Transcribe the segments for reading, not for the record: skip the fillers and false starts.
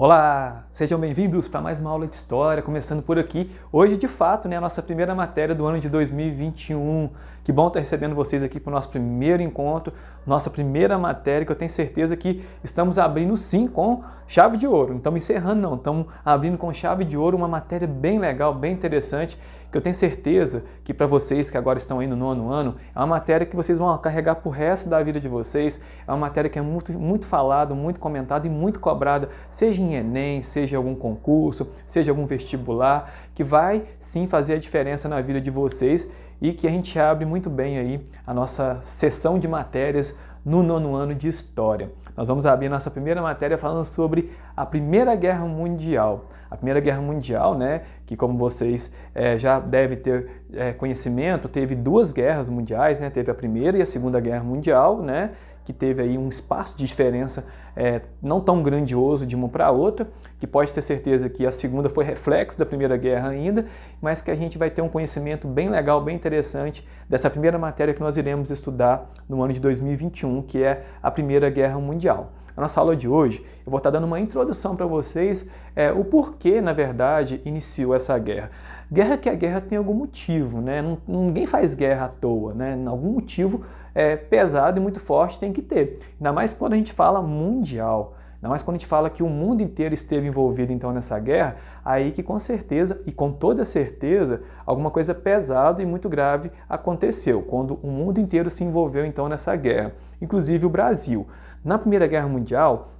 Olá, sejam bem-vindos para mais uma aula de História, começando por aqui. Hoje, de fato, a nossa primeira matéria do ano de 2021. Que bom estar recebendo vocês aqui para o nosso primeiro encontro, nossa primeira matéria, que eu tenho certeza que estamos abrindo sim com chave de ouro. Não estamos encerrando não, estamos abrindo com chave de ouro uma matéria bem legal, bem interessante, que eu tenho certeza que para vocês que agora estão aí no nono ano, é uma matéria que vocês vão carregar para o resto da vida de vocês. É uma matéria que é muito falada, muito comentada e muito cobrada, seja em Enem, seja em algum concurso, seja algum vestibular, que vai sim fazer a diferença na vida de vocês e que a gente abre muito bem aí a nossa sessão de matérias no nono ano de História. Nós vamos abrir a nossa primeira matéria falando sobre a Primeira Guerra Mundial. A Primeira Guerra Mundial, que como vocês já devem ter conhecimento, teve duas guerras mundiais, teve a Primeira e a Segunda Guerra Mundial, que teve aí um espaço de diferença não tão grandioso de uma para a outra, que pode ter certeza que a segunda foi reflexo da Primeira Guerra ainda, mas que a gente vai ter um conhecimento bem legal, bem interessante dessa primeira matéria que nós iremos estudar no ano de 2021, que é a Primeira Guerra Mundial. Na nossa aula de hoje, eu vou estar dando uma introdução para vocês, o porquê, na verdade, iniciou essa guerra. A guerra tem algum motivo, Ninguém faz guerra à toa, Algum motivo pesado e muito forte tem que ter. Ainda mais quando a gente fala mundial, ainda mais quando a gente fala que o mundo inteiro esteve envolvido então nessa guerra, aí que com certeza e com toda certeza alguma coisa pesada e muito grave aconteceu, quando o mundo inteiro se envolveu então nessa guerra, inclusive o Brasil. Na Primeira Guerra Mundial,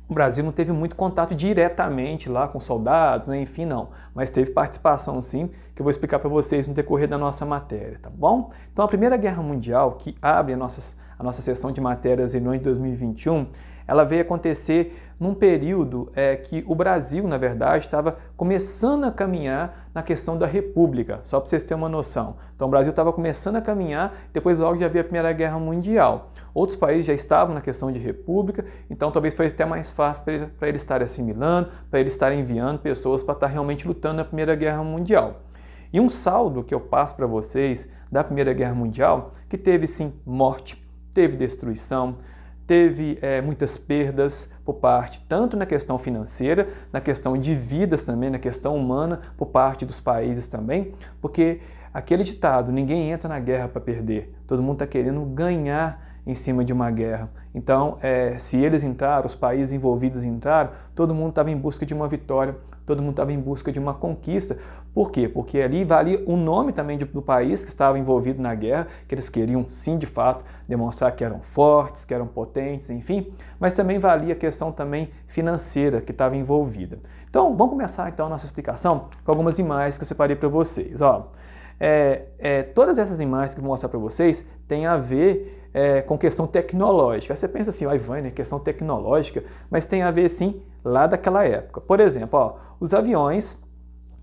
o Brasil não teve muito contato diretamente lá com soldados, enfim, não. Mas teve participação sim, que eu vou explicar para vocês no decorrer da nossa matéria, tá bom? Então a Primeira Guerra Mundial, que abre a nossa sessão de matérias no ano de 2021, ela veio acontecer num período que o Brasil, na verdade, estava começando a caminhar na questão da República, só para vocês terem uma noção. Então o Brasil estava começando a caminhar, depois logo já havia a Primeira Guerra Mundial. Outros países já estavam na questão de República, então talvez fosse até mais fácil para eles estarem assimilando, para eles estarem enviando pessoas para estar realmente lutando na Primeira Guerra Mundial. E um saldo que eu passo para vocês da Primeira Guerra Mundial, que teve sim morte, teve destruição, teve muitas perdas por parte, tanto na questão financeira, na questão de vidas também, na questão humana, por parte dos países também, porque aquele ditado, ninguém entra na guerra para perder, todo mundo está querendo ganhar em cima de uma guerra. Então, se eles entraram, os países envolvidos entraram, todo mundo estava em busca de uma vitória, todo mundo estava em busca de uma conquista. Por quê? Porque ali valia o nome também do país que estava envolvido na guerra, que eles queriam sim, de fato, demonstrar que eram fortes, que eram potentes, enfim, mas também valia a questão também financeira que estava envolvida. Então, vamos começar então a nossa explicação com algumas imagens que eu separei para vocês. Todas essas imagens que eu vou mostrar para vocês têm a ver com questão tecnológica. Aí você pensa assim, Ivan, questão tecnológica, mas tem a ver sim lá daquela época. Por exemplo, os aviões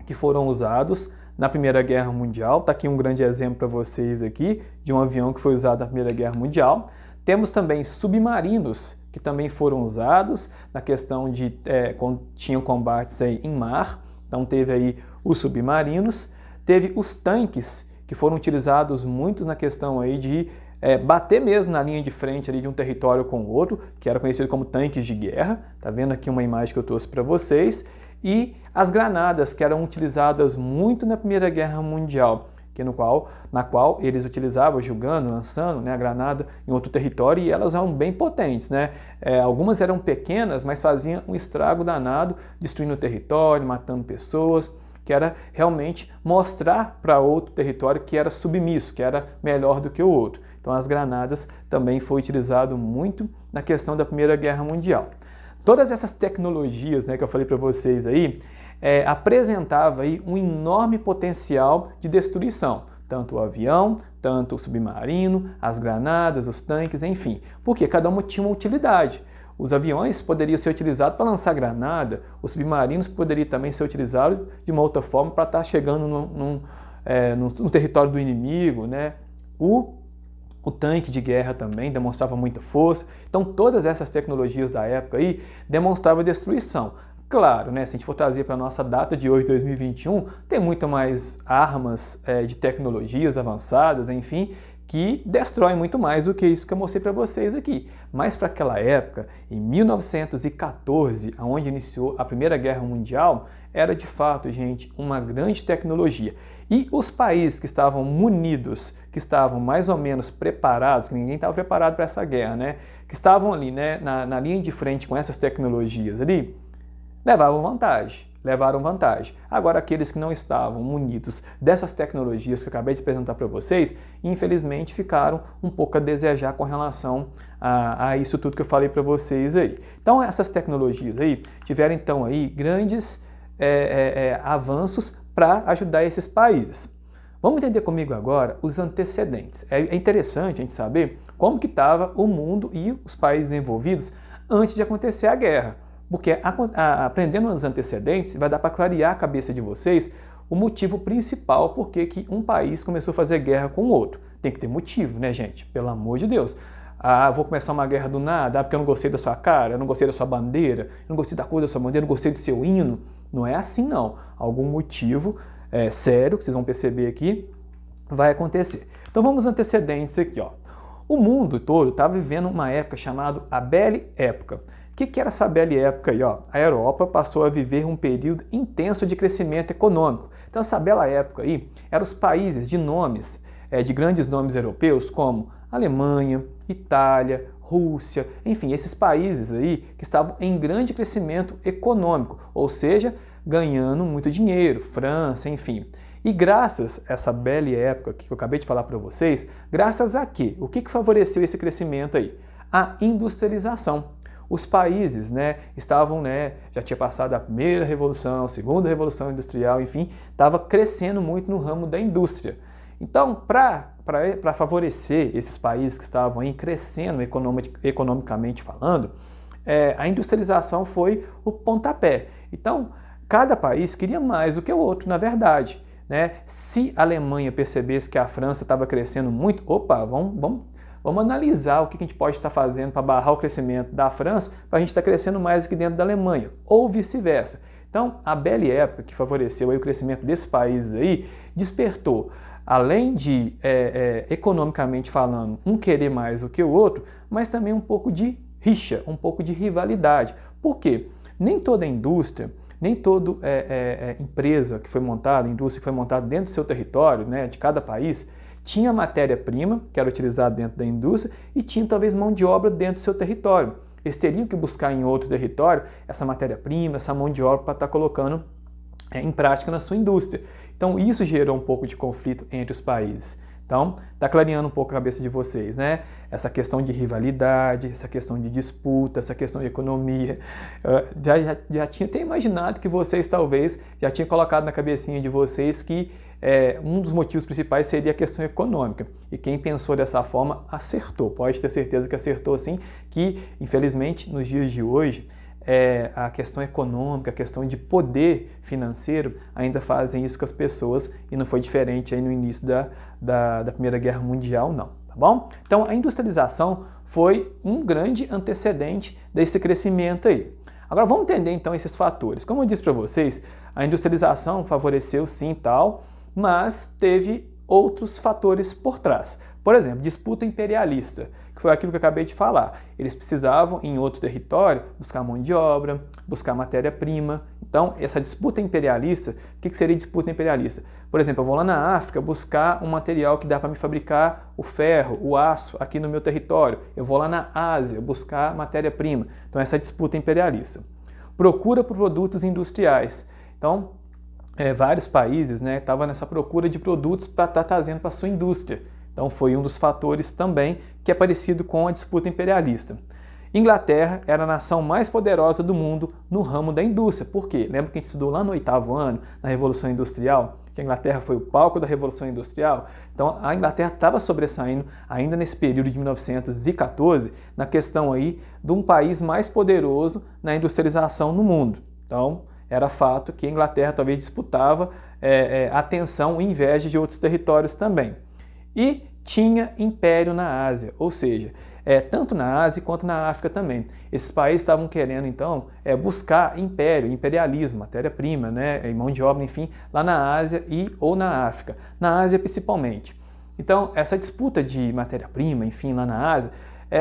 que foram usados na Primeira Guerra Mundial, está aqui um grande exemplo para vocês aqui, de um avião que foi usado na Primeira Guerra Mundial. Temos também submarinos, que também foram usados na questão de quando tinham combates aí em mar, então teve aí os submarinos. Teve os tanques, que foram utilizados muitos na questão aí de bater mesmo na linha de frente ali de um território com o outro, que era conhecido como tanques de guerra. Tá vendo aqui uma imagem que eu trouxe para vocês. E as granadas, que eram utilizadas muito na Primeira Guerra Mundial, na qual eles utilizavam, jogando, lançando a granada em outro território, e elas eram bem potentes. Algumas eram pequenas, mas faziam um estrago danado, destruindo o território, matando pessoas, que era realmente mostrar para outro território que era submisso, que era melhor do que o outro. Então as granadas também foi utilizado muito na questão da Primeira Guerra Mundial. Todas essas tecnologias que eu falei para vocês aí, apresentava aí um enorme potencial de destruição, tanto o avião, tanto o submarino, as granadas, os tanques, enfim, porque cada uma tinha uma utilidade. Os aviões poderiam ser utilizados para lançar granada, os submarinos poderiam também ser utilizados de uma outra forma para estar chegando no território do inimigo, O tanque de guerra também demonstrava muita força. Então todas essas tecnologias da época aí demonstravam destruição. Claro, se a gente for trazer para a nossa data de hoje, 2021, tem muito mais armas de tecnologias avançadas, enfim, que destrói muito mais do que isso que eu mostrei para vocês aqui. Mas para aquela época, em 1914, onde iniciou a Primeira Guerra Mundial, era de fato, gente, uma grande tecnologia. E os países que estavam munidos, que estavam mais ou menos preparados, que ninguém estava preparado para essa guerra, né? Que estavam ali, né, na linha de frente com essas tecnologias ali, levaram vantagem. Agora, aqueles que não estavam munidos dessas tecnologias que eu acabei de apresentar para vocês, infelizmente ficaram um pouco a desejar com relação a isso tudo que eu falei para vocês aí. Então, essas tecnologias aí tiveram então aí grandes avanços para ajudar esses países. Vamos entender comigo agora os antecedentes. É interessante a gente saber como que estava o mundo e os países envolvidos antes de acontecer a guerra. Porque aprendendo os antecedentes, vai dar para clarear a cabeça de vocês o motivo principal por que um país começou a fazer guerra com o outro. Tem que ter motivo, né, gente? Pelo amor de Deus. Ah, vou começar uma guerra do nada, porque eu não gostei da sua cara, eu não gostei da sua bandeira, eu não gostei da cor da sua bandeira, eu não gostei do seu hino. Não é assim, não. Algum motivo sério, que vocês vão perceber aqui, vai acontecer. Então vamos aos antecedentes aqui, ó. O mundo todo estava vivendo uma época chamada a Belle Época. O que era essa bela época aí? Ó? A Europa passou a viver um período intenso de crescimento econômico. Então essa bela época aí eram os países de nomes, de grandes nomes europeus como Alemanha, Itália, Rússia, enfim, esses países aí que estavam em grande crescimento econômico, ou seja, ganhando muito dinheiro, França, enfim. E graças a essa bela época que eu acabei de falar para vocês, graças a quê? O que favoreceu esse crescimento aí? A industrialização. Os países, né, estavam, né, já tinha passado a primeira revolução, a segunda revolução industrial, enfim, estava crescendo muito no ramo da indústria. Então, para favorecer esses países que estavam aí crescendo economicamente falando, a industrialização foi o pontapé. Então, cada país queria mais do que o outro, na verdade, né? Se a Alemanha percebesse que a França estava crescendo muito, opa, vamos analisar o que a gente pode estar fazendo para barrar o crescimento da França para a gente estar crescendo mais aqui dentro da Alemanha, ou vice-versa. Então, a bela época que favoreceu aí o crescimento desses países aí, despertou, além de, economicamente falando, um querer mais do que o outro, mas também um pouco de rixa, um pouco de rivalidade. Por quê? Nem toda indústria, nem toda empresa que foi montada, indústria que foi montada dentro do seu território, né, de cada país, tinha matéria-prima, que era utilizada dentro da indústria, e tinha talvez mão de obra dentro do seu território. Eles teriam que buscar em outro território essa matéria-prima, essa mão de obra para estar colocando em prática na sua indústria. Então isso gerou um pouco de conflito entre os países. Então, está clareando um pouco a cabeça de vocês, né? Essa questão de rivalidade, essa questão de disputa, essa questão de economia. Já tinha até imaginado que vocês talvez já tinham colocado na cabecinha de vocês que um dos motivos principais seria a questão econômica. E quem pensou dessa forma acertou. Pode ter certeza que acertou sim, que infelizmente nos dias de hoje a questão econômica, a questão de poder financeiro ainda fazem isso com as pessoas e não foi diferente aí no início da Primeira Guerra Mundial, não, tá bom? Então a industrialização foi um grande antecedente desse crescimento aí. Agora vamos entender então esses fatores. Como eu disse para vocês, a industrialização favoreceu sim tal, mas teve outros fatores por trás. Por exemplo, disputa imperialista, que foi aquilo que eu acabei de falar. Eles precisavam, em outro território, buscar mão de obra, buscar matéria-prima. Então, essa disputa imperialista, o que seria disputa imperialista? Por exemplo, eu vou lá na África buscar um material que dá para me fabricar o ferro, o aço aqui no meu território. Eu vou lá na Ásia buscar matéria-prima. Então, essa é a disputa imperialista. Procura por produtos industriais. Então, vários países estavam nessa procura de produtos para estar trazendo para a sua indústria. Então foi um dos fatores também que é parecido com a disputa imperialista. Inglaterra era a nação mais poderosa do mundo no ramo da indústria. Por quê? Lembra que a gente estudou lá no 8º ano, na Revolução Industrial, que a Inglaterra foi o palco da Revolução Industrial? Então a Inglaterra estava sobressaindo ainda nesse período de 1914 na questão aí de um país mais poderoso na industrialização no mundo. Então era fato que a Inglaterra talvez disputava atenção e inveja de outros territórios também. E tinha império na Ásia, ou seja, tanto na Ásia quanto na África também. Esses países estavam querendo, então, buscar imperialismo, matéria-prima, mão de obra, enfim, lá na Ásia ou na África. Na Ásia, principalmente. Então, essa disputa de matéria-prima, enfim, lá na Ásia,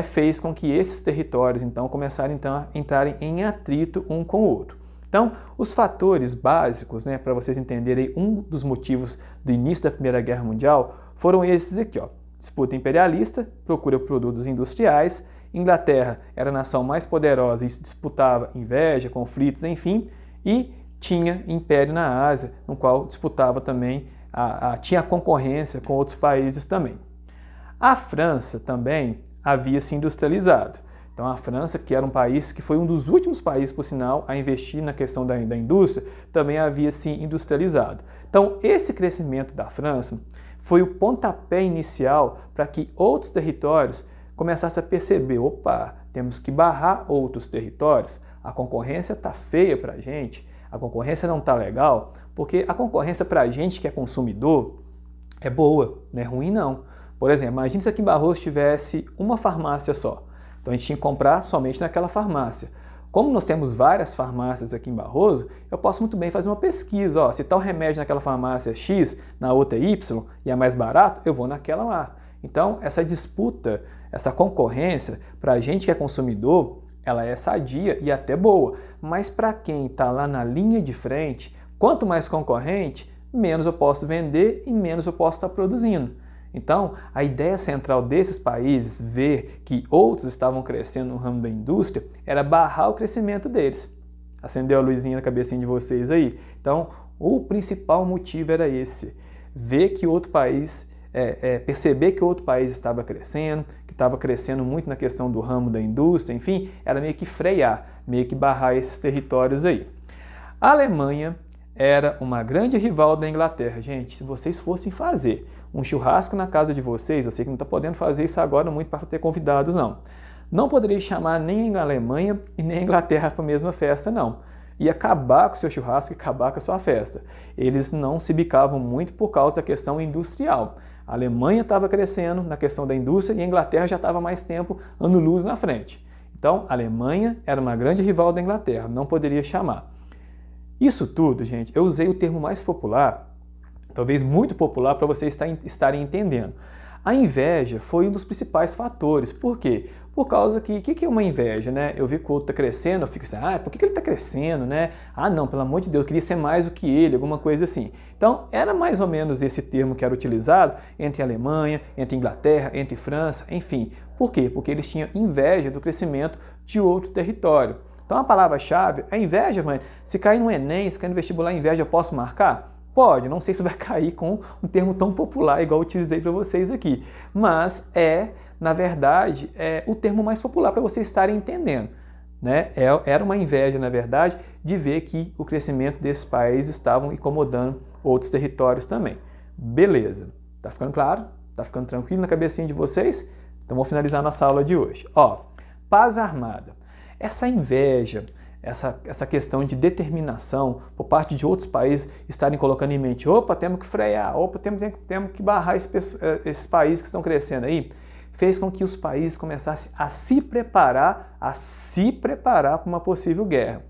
fez com que esses territórios, então, começaram então, a entrarem em atrito um com o outro. Então, os fatores básicos, né, para vocês entenderem um dos motivos do início da Primeira Guerra Mundial, foram esses aqui, ó. Disputa imperialista, procura por produtos industriais, Inglaterra era a nação mais poderosa e disputava inveja, conflitos, enfim, e tinha império na Ásia, no qual disputava também, tinha concorrência com outros países também. A França também havia se industrializado. Então a França, que era um país que foi um dos últimos países, por sinal, a investir na questão da indústria, também havia se industrializado. Então esse crescimento da França foi o pontapé inicial para que outros territórios começassem a perceber, opa, temos que barrar outros territórios, a concorrência está feia para a gente, a concorrência não está legal, porque a concorrência para a gente que é consumidor é boa, não é ruim não. Por exemplo, imagine se aqui em Barroso tivesse uma farmácia só. Então a gente tinha que comprar somente naquela farmácia. Como nós temos várias farmácias aqui em Barroso, eu posso muito bem fazer uma pesquisa. Ó, se tal remédio naquela farmácia X, na outra Y, e é mais barato, eu vou naquela lá. Então essa disputa, essa concorrência, para a gente que é consumidor, ela é sadia e até boa. Mas para quem está lá na linha de frente, quanto mais concorrente, menos eu posso vender e menos eu posso estar produzindo. Então, a ideia central desses países, ver que outros estavam crescendo no ramo da indústria, era barrar o crescimento deles. Acendeu a luzinha na cabecinha de vocês aí? Então, o principal motivo era esse, ver que outro país, perceber que outro país estava crescendo, que estava crescendo muito na questão do ramo da indústria, enfim, era meio que frear, meio que barrar esses territórios aí. A Alemanha era uma grande rival da Inglaterra. Gente, se vocês fossem fazer um churrasco na casa de vocês, eu sei que não está podendo fazer isso agora muito para ter convidados, não poderia chamar nem a Alemanha e nem a Inglaterra para a mesma festa, não. Ia acabar com o seu churrasco e acabar com a sua festa. Eles não se bicavam muito por causa da questão industrial. A Alemanha estava crescendo na questão da indústria e a Inglaterra já estava mais tempo ano-luz na frente. Então, a Alemanha era uma grande rival da Inglaterra, não poderia chamar. Isso tudo, gente, eu usei o termo mais popular, talvez muito popular para vocês estarem entendendo. A inveja foi um dos principais fatores. Por quê? Por causa que, o que é uma inveja, né? Eu vi que o outro está crescendo, eu fico assim, por que ele está crescendo, né? Ah, não, pelo amor de Deus, eu queria ser mais do que ele, alguma coisa assim. Então, era mais ou menos esse termo que era utilizado entre a Alemanha, entre a Inglaterra, entre França, enfim. Por quê? Porque eles tinham inveja do crescimento de outro território. Então, a palavra-chave é inveja, mãe. Se cair no Enem, se cair no vestibular inveja, eu posso marcar? Pode, não sei se vai cair com um termo tão popular igual eu utilizei para vocês aqui, mas na verdade, o termo mais popular para vocês estarem entendendo. Né? Era uma inveja, na verdade, de ver que o crescimento desses países estavam incomodando outros territórios também. Beleza, tá ficando claro? Tá ficando tranquilo na cabecinha de vocês? Então vamos finalizar nossa aula de hoje. Ó, paz armada. Essa inveja, essa questão de determinação por parte de outros países estarem colocando em mente, opa, temos que frear, opa, temos que barrar esses países que estão crescendo aí, fez com que os países começassem a se preparar para uma possível guerra.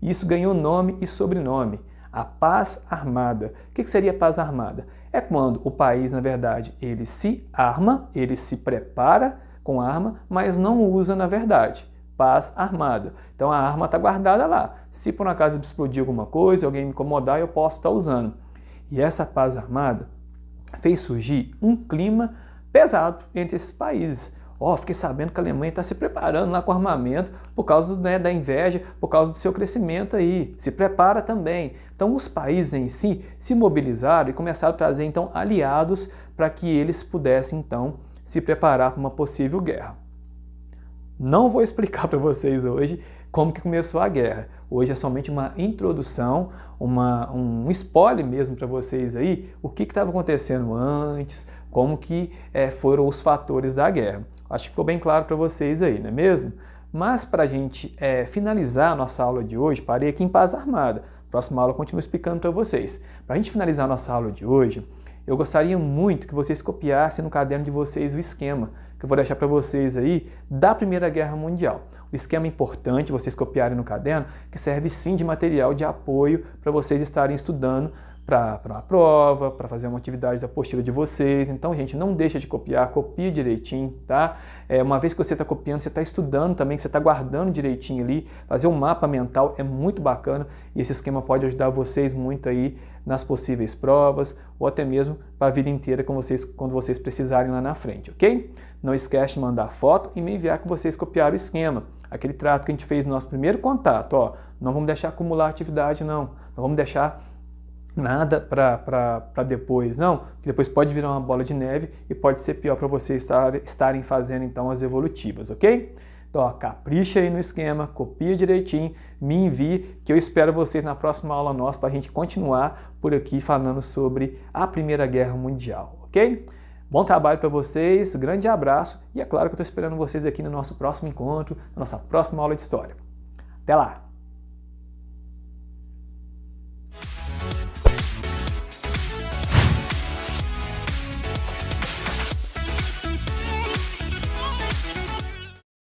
Isso ganhou nome e sobrenome, a paz armada. O que seria paz armada? É quando o país, na verdade, ele se arma, ele se prepara com arma, mas não usa na verdade. Paz armada. Então a arma está guardada lá. Se por um acaso explodir alguma coisa, alguém me incomodar, eu posso estar usando. E essa paz armada fez surgir um clima pesado entre esses países. Fiquei sabendo que a Alemanha está se preparando lá com armamento por causa da inveja, por causa do seu crescimento aí. Se prepara também. Então os países em si se mobilizaram e começaram a trazer então aliados para que eles pudessem então se preparar para uma possível guerra. Não vou explicar para vocês hoje como que começou a guerra. Hoje é somente uma introdução, um spoiler mesmo para vocês aí, o que estava acontecendo antes, como que foram os fatores da guerra. Acho que ficou bem claro para vocês aí, não é mesmo? Mas para a gente finalizar a nossa aula de hoje, parei aqui em paz armada. Próxima aula eu continuo explicando para vocês. Para a gente finalizar a nossa aula de hoje, eu gostaria muito que vocês copiassem no caderno de vocês o esquema que eu vou deixar para vocês aí da Primeira Guerra Mundial. O esquema é importante vocês copiarem no caderno, que serve sim de material de apoio para vocês estarem estudando para a prova, para fazer uma atividade da apostila de vocês. Então, gente, não deixa de copiar, copie direitinho, tá? Uma vez que você está copiando, você está estudando também, que você está guardando direitinho ali, fazer um mapa mental é muito bacana e esse esquema pode ajudar vocês muito aí nas possíveis provas ou até mesmo para a vida inteira quando vocês precisarem lá na frente, ok? Não esquece de mandar foto e me enviar que vocês copiaram o esquema. Aquele trato que a gente fez no nosso primeiro contato, ó, não vamos deixar acumular atividade não vamos deixar nada para depois, não, que depois pode virar uma bola de neve e pode ser pior para vocês estarem fazendo então as evolutivas, ok? Então, ó, capricha aí no esquema, copia direitinho, me envie, que eu espero vocês na próxima aula nossa para a gente continuar por aqui falando sobre a Primeira Guerra Mundial, ok? Bom trabalho para vocês, grande abraço e é claro que eu estou esperando vocês aqui no nosso próximo encontro, na nossa próxima aula de História. Até lá!